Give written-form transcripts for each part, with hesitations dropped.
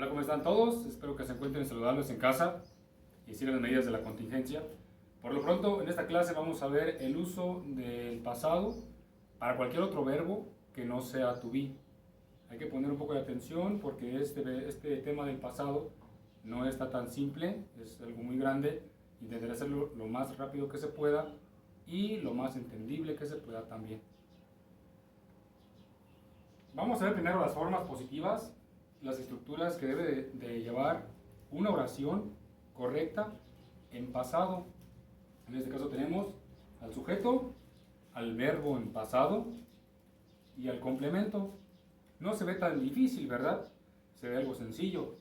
Hola, ¿cómo están todos? Espero que se encuentren saludables en casa y sigan las medidas de la contingencia. Por lo pronto, en esta clase vamos a ver el uso del pasado para cualquier otro verbo que no sea to be. Hay que poner un poco de atención porque este tema del pasado no está tan simple, es algo muy grande. Intentaré hacerlo lo más rápido que se pueda y lo más entendible que se pueda también. Vamos a ver primero las formas positivas, las estructuras que debe de llevar una oración correcta en pasado. En este caso tenemos al sujeto, al verbo en pasado y al complemento. No se ve tan difícil, ¿verdad? Se ve algo sencillo.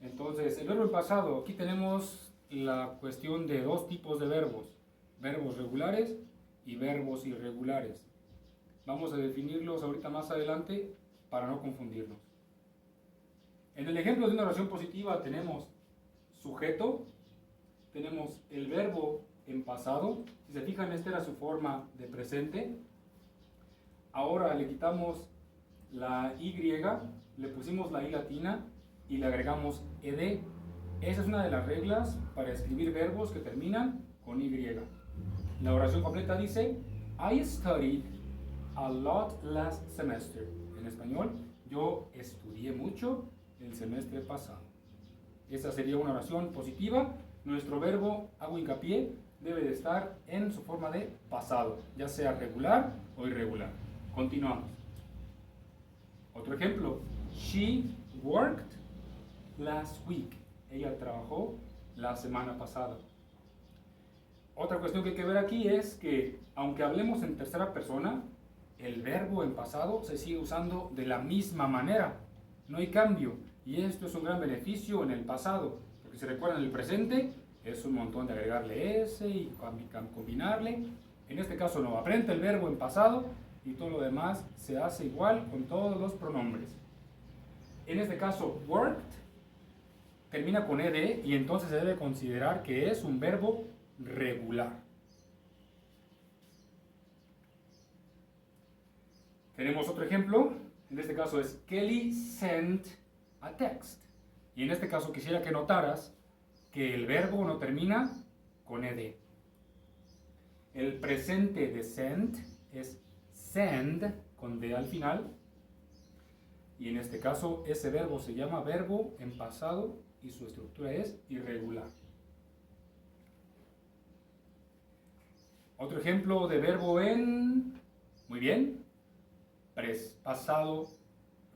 Entonces, el verbo en pasado, aquí tenemos la cuestión de dos tipos de verbos, verbos regulares y verbos irregulares. Vamos a definirlos ahorita más adelante para no confundirnos. En el ejemplo de una oración positiva tenemos sujeto, tenemos el verbo en pasado. Si se fijan, esta era su forma de presente. Ahora le quitamos la Y, le pusimos la I latina y le agregamos ed. Esa es una de las reglas para escribir verbos que terminan con Y. La oración completa dice: I studied a lot last semester. En español, yo estudié mucho el semestre pasado. Esa sería una oración positiva. Nuestro verbo, hago hincapié, debe de estar en su forma de pasado, ya sea regular o irregular. Continuamos. Otro ejemplo. She worked last week. Ella trabajó la semana pasada. Otra cuestión que hay que ver aquí es que, aunque hablemos en tercera persona, el verbo en pasado se sigue usando de la misma manera. No hay cambio. Y esto es un gran beneficio en el pasado. Porque si recuerdan, el presente es un montón de agregarle S y combinarle. En este caso no. Aprende el verbo en pasado y todo lo demás se hace igual con todos los pronombres. En este caso, worked termina con ed y entonces se debe considerar que es un verbo regular. Tenemos otro ejemplo. En este caso es Kelly sent a text. Y en este caso quisiera que notaras que el verbo no termina con ed. El presente de sent es send con d al final. Y en este caso ese verbo se llama verbo en pasado y su estructura es irregular. Otro ejemplo de verbo en, muy bien, pasado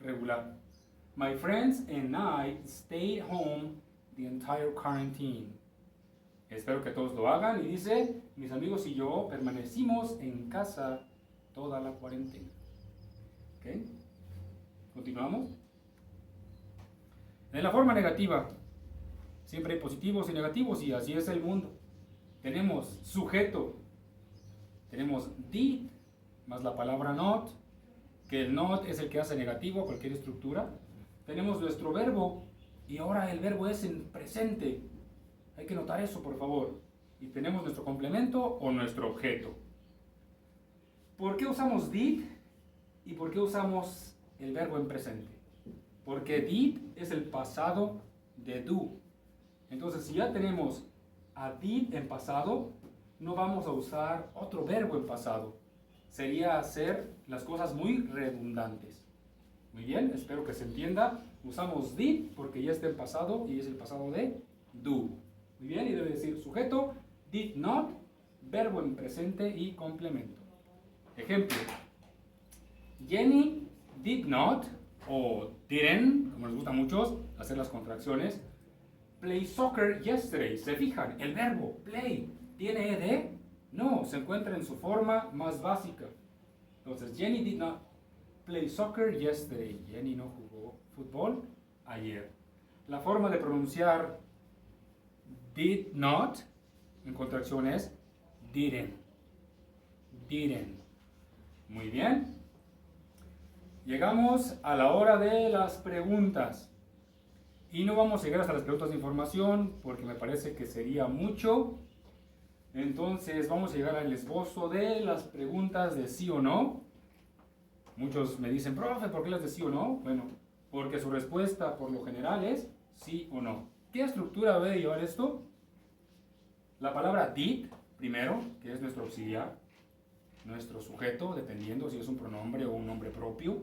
regular. My friends and I stayed home the entire quarantine. Espero que todos lo hagan. Y dice, mis amigos y yo permanecimos en casa toda la cuarentena. ¿Ok? Continuamos. En la forma negativa, siempre hay positivos y negativos y así es el mundo. Tenemos sujeto, tenemos did, más la palabra not, que el not es el que hace negativo a cualquier estructura. Tenemos nuestro verbo y ahora el verbo es en presente. Hay que notar eso, por favor. Y tenemos nuestro complemento o nuestro objeto. ¿Por qué usamos did y por qué usamos el verbo en presente? Porque did es el pasado de do. Entonces, si ya tenemos a did en pasado, no vamos a usar otro verbo en pasado. Sería hacer las cosas muy redundantes. Muy bien, espero que se entienda. Usamos did porque ya está en pasado y es el pasado de do. Muy bien, y debe decir sujeto, did not, verbo en presente y complemento. Ejemplo. Jenny did not, o didn't, como les gusta a muchos hacer las contracciones, play soccer yesterday. ¿Se fijan? El verbo play, ¿tiene ed? No, se encuentra en su forma más básica. Entonces, Jenny did not play soccer yesterday. Jenny no jugó fútbol ayer. La forma de pronunciar did not en contracción es didn't. Didn't. Muy bien. Llegamos a la hora de las preguntas. Y no vamos a llegar hasta las preguntas de información porque me parece que sería mucho. Entonces vamos a llegar al esbozo de las preguntas de sí o no. Muchos me dicen, profe, ¿por qué las de sí o no? Bueno, porque su respuesta por lo general es sí o no. ¿Qué estructura debe llevar esto? La palabra did, primero, que es nuestro auxiliar, nuestro sujeto, dependiendo si es un pronombre o un nombre propio.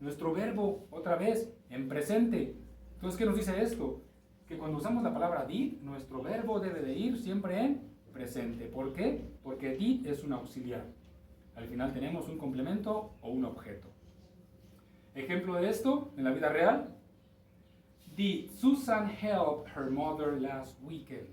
Nuestro verbo, otra vez, en presente. Entonces, ¿qué nos dice esto? Que cuando usamos la palabra did, nuestro verbo debe de ir siempre en presente. ¿Por qué? Porque did es un auxiliar. Al final tenemos un complemento o un objeto. Ejemplo de esto en la vida real. Did Susan help her mother last weekend?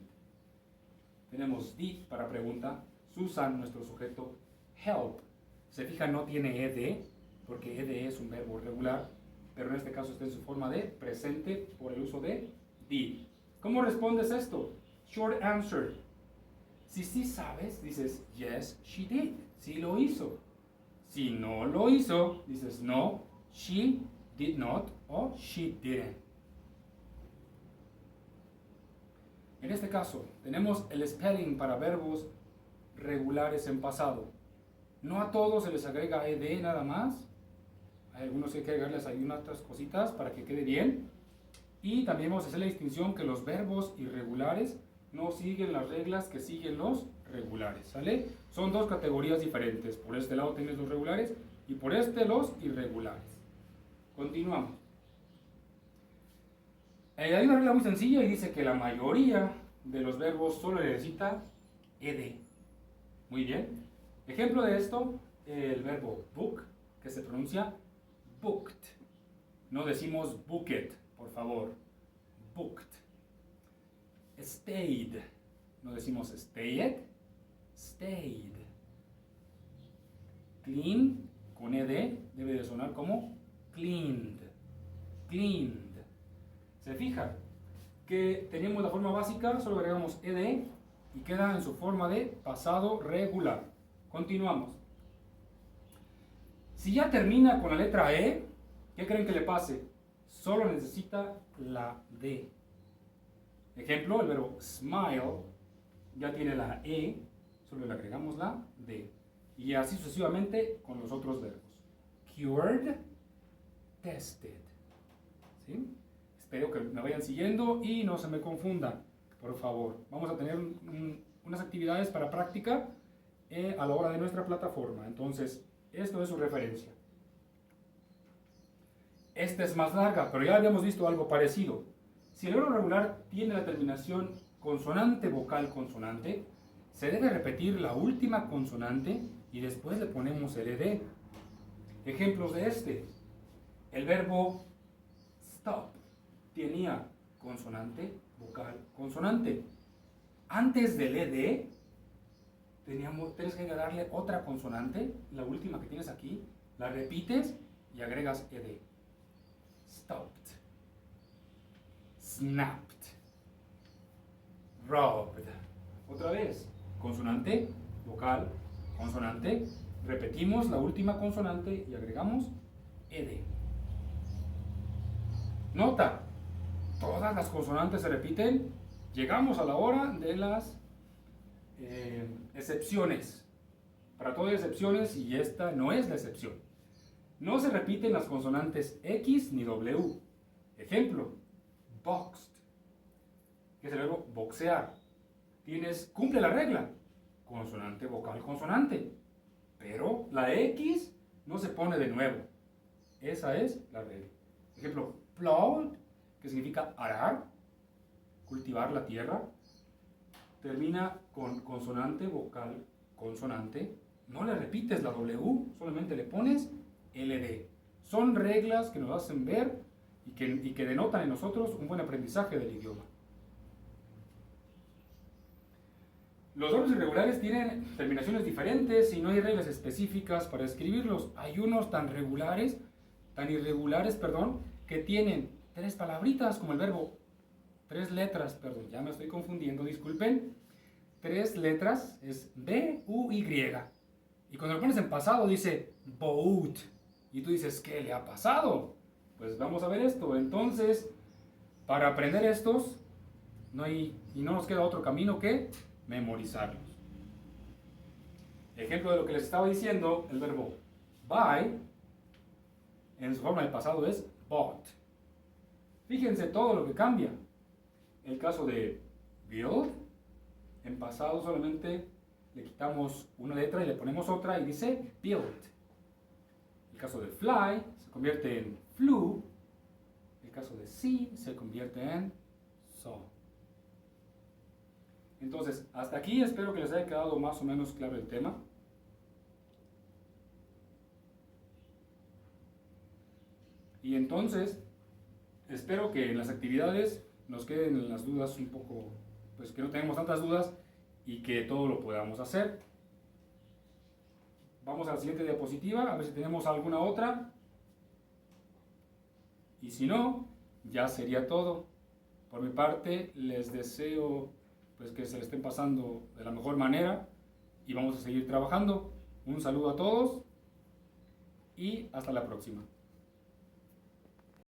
Tenemos did para pregunta. Susan, nuestro sujeto. Help. Se fija, no tiene ed, porque ed es un verbo regular, pero en este caso está en su forma de presente por el uso de did. ¿Cómo respondes esto? Short answer. Si sí sabes, dices yes, she did. Sí lo hizo. Si no lo hizo, dices no, she did not o she didn't. En este caso, tenemos el spelling para verbos regulares en pasado. No a todos se les agrega ed nada más. Hay algunos que hay que agregarles ahí unas otras cositas para que quede bien. Y también vamos a hacer la distinción que los verbos irregulares no siguen las reglas que siguen los regulares, ¿sale? Son dos categorías diferentes. Por este lado tienes los regulares y por este los irregulares. Continuamos. Hay una regla muy sencilla y dice que la mayoría de los verbos solo necesita ed. Muy bien. Ejemplo de esto, el verbo book, que se pronuncia booked. No decimos booked, por favor. Booked. Stayed. No decimos stayed, stayed. Clean, con ed, debe de sonar como cleaned. Cleaned. ¿Se fija? Que teníamos la forma básica, solo agregamos ed y queda en su forma de pasado regular. Continuamos. Si ya termina con la letra E, ¿qué creen que le pase? Solo necesita la D. Ejemplo, el verbo smile ya tiene la E, solo le agregamos la D. Y así sucesivamente con los otros verbos. Cured, tested. ¿Sí? Espero que me vayan siguiendo y no se me confundan, por favor. Vamos a tener unas actividades para práctica a la hora de nuestra plataforma. Entonces, esto es su referencia. Esta es más larga, pero ya habíamos visto algo parecido. Si el verbo regular tiene la terminación consonante, vocal, consonante, se debe repetir la última consonante y después le ponemos el ed. Ejemplos de este. El verbo stop tenía consonante, vocal, consonante. Antes del ed, tienes que darle otra consonante, la última que tienes aquí, la repites y agregas ed. Stopped, snapped, robbed. Otra vez, consonante, vocal, consonante, repetimos la última consonante y agregamos ed. Nota, todas las consonantes se repiten. Llegamos a la hora de las excepciones. Para todo hay excepciones y esta no es la excepción. No se repiten las consonantes X ni W. Ejemplo, boxed, que es el verbo boxear. Cumple la regla. Consonante, vocal, consonante. Pero la X no se pone de nuevo. Esa es la regla. Ejemplo, plowed, que significa arar, cultivar la tierra. Termina con consonante, vocal, consonante. No le repites la W, solamente le pones LD. Son reglas que nos hacen ver y que denotan en nosotros un buen aprendizaje del idioma. Los verbos irregulares tienen terminaciones diferentes y no hay reglas específicas para escribirlos. Hay unos tan irregulares, que tienen tres palabritas como el verbo, tres letras, ya me estoy confundiendo, disculpen. Tres letras es B, U, Y. Y cuando lo pones en pasado dice boat. Y tú dices, ¿qué le ha pasado? Pues vamos a ver esto. Entonces, para aprender estos, no nos queda otro camino que memorizarlos. Ejemplo de lo que les estaba diciendo, el verbo buy, en su forma de pasado es bought. Fíjense todo lo que cambia. El caso de build, en pasado solamente le quitamos una letra y le ponemos otra y dice built. El caso de fly se convierte en flew. El caso de see se convierte en saw. Entonces, hasta aquí espero que les haya quedado más o menos claro el tema. Y entonces, espero que en las actividades nos queden las dudas un poco, pues que no tengamos tantas dudas y que todo lo podamos hacer. Vamos a la siguiente diapositiva, a ver si tenemos alguna otra. Y si no, ya sería todo. Por mi parte, les deseo pues que se le estén pasando de la mejor manera y vamos a seguir trabajando. Un saludo a todos y hasta la próxima.